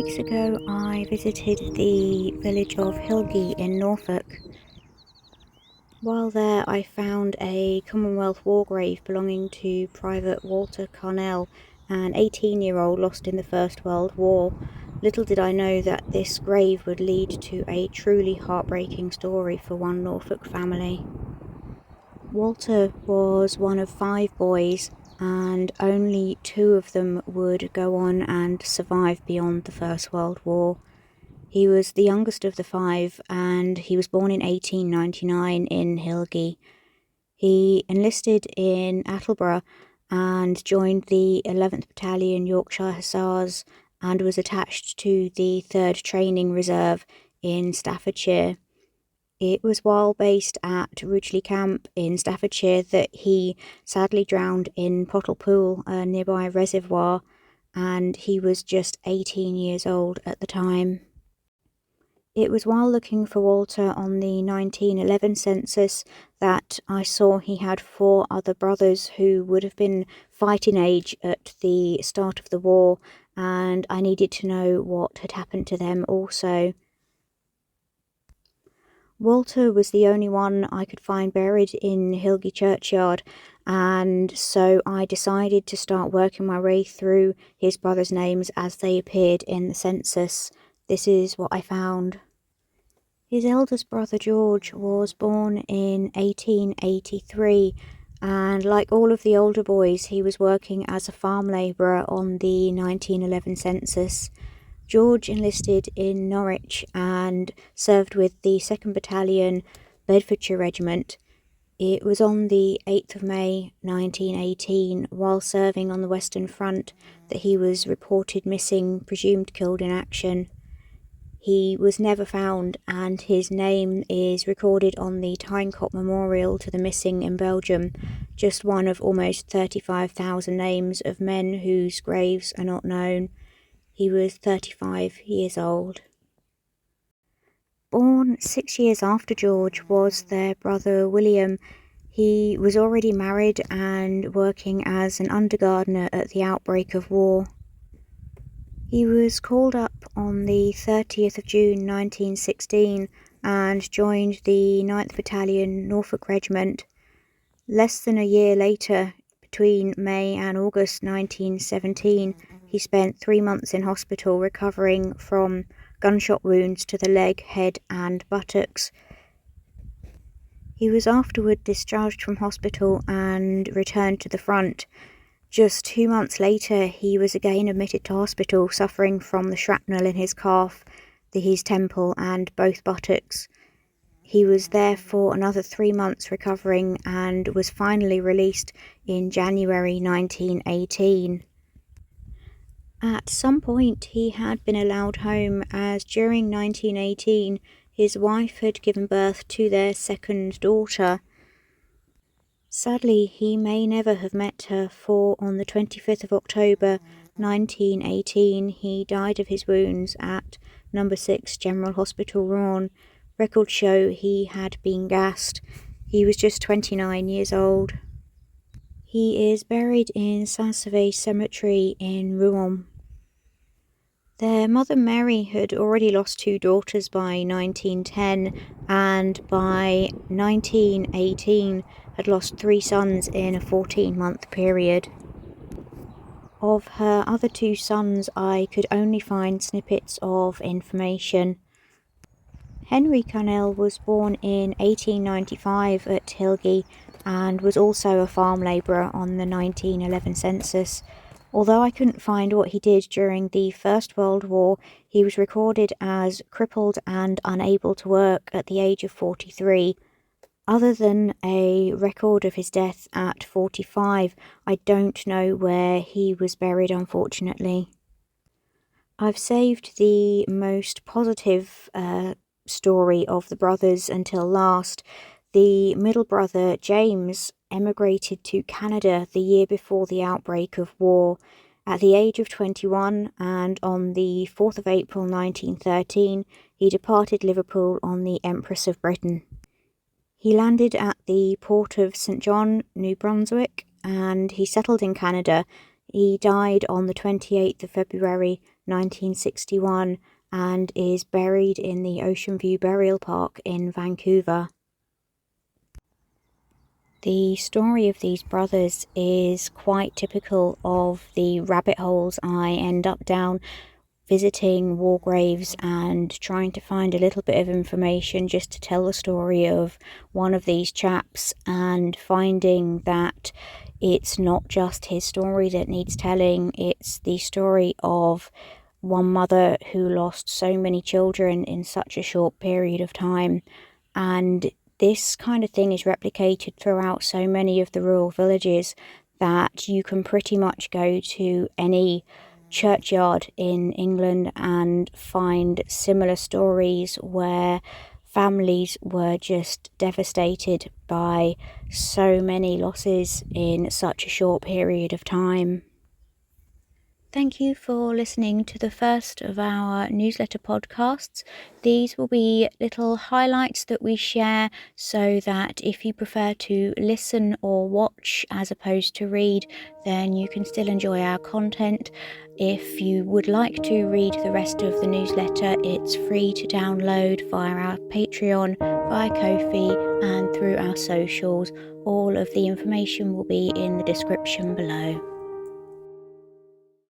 weeks ago I visited the village of Hilgay in Norfolk. While there I found a Commonwealth War Grave belonging to Private Walter Carnell, an 18-year-old lost in the First World War. Little did I know that this grave would lead to a truly heartbreaking story for one Norfolk family. Walter was one of 5 boys, and only 2 of them would go on and survive beyond the First World War. He was the youngest of the 5, and he was born in 1899 in Hilgay. He enlisted in Attleborough and joined the 11th Battalion Yorkshire Hussars and was attached to the 3rd Training Reserve in Staffordshire. It was while based at Rugeley Camp in Staffordshire that he sadly drowned in Pottle Pool, a nearby reservoir, and he was just 18 years old at the time. It was while looking for Walter on the 1911 census that I saw he had 4 other brothers who would have been fighting age at the start of the war, and I needed to know what had happened to them also. Walter was the only one I could find buried in Hilgay churchyard, and so I decided to start working my way through his brothers' names as they appeared in the census. This is what I found. His eldest brother George was born in 1883, and like all of the older boys, he was working as a farm labourer on the 1911 census. George enlisted in Norwich and served with the 2nd Battalion Bedfordshire Regiment. It was on the 8th of May 1918, while serving on the Western Front, that he was reported missing, presumed killed in action. He was never found, and his name is recorded on the Tyncott Memorial to the Missing in Belgium, just one of almost 35,000 names of men whose graves are not known. He was 35 years old. Born 6 years after George was their brother William. He was already married and working as an undergardener at the outbreak of war. He was called up on the 30th of June 1916 and joined the 9th Battalion Norfolk Regiment. Less than a year later, between May and August 1917, he spent 3 months in hospital recovering from gunshot wounds to the leg, head and buttocks. He was afterward discharged from hospital and returned to the front. Just 2 months later, he was again admitted to hospital, suffering from the shrapnel in his calf, his temple and both buttocks. He was there for another 3 months recovering and was finally released in January 1918. At some point he had been allowed home, as during 1918 his wife had given birth to their 2nd daughter. Sadly, he may never have met her, for on the 25th of October 1918 he died of his wounds at No. 6 General Hospital, Rouen. Records show he had been gassed. He was just 29 years old. He is buried in Saint-Sever Cemetery in Rouen. Their mother Mary had already lost 2 daughters by 1910, and by 1918 had lost 3 sons in a 14-month period. Of her other 2 sons, I could only find snippets of information. Henry Carnell was born in 1895 at Hilgay and was also a farm labourer on the 1911 census. Although I couldn't find what he did during the First World War, he was recorded as crippled and unable to work at the age of 43. Other than a record of his death at 45, I don't know where he was buried, unfortunately. I've saved the most positive story of the brothers until last. The middle brother, James, emigrated to Canada the year before the outbreak of war. At the age of 21, and on the 4th of April 1913, he departed Liverpool on the Empress of Britain. He landed at the port of St. John, New Brunswick, and he settled in Canada. He died on the 28th of February 1961 and is buried in the Ocean View Burial Park in Vancouver. The story of these brothers is quite typical of the rabbit holes I end up down visiting war graves and trying to find a little bit of information just to tell the story of one of these chaps, and finding that it's not just his story that needs telling, it's the story of one mother who lost so many children in such a short period of time. And this kind of thing is replicated throughout so many of the rural villages that you can pretty much go to any churchyard in England and find similar stories where families were just devastated by so many losses in such a short period of time. Thank you for listening to the first of our newsletter podcasts. These will be little highlights that we share so that if you prefer to listen or watch as opposed to read, then you can still enjoy our content. If you would like to read the rest of the newsletter, it's free to download via our Patreon, via Ko-fi, and through our socials. All of the information will be in the description below.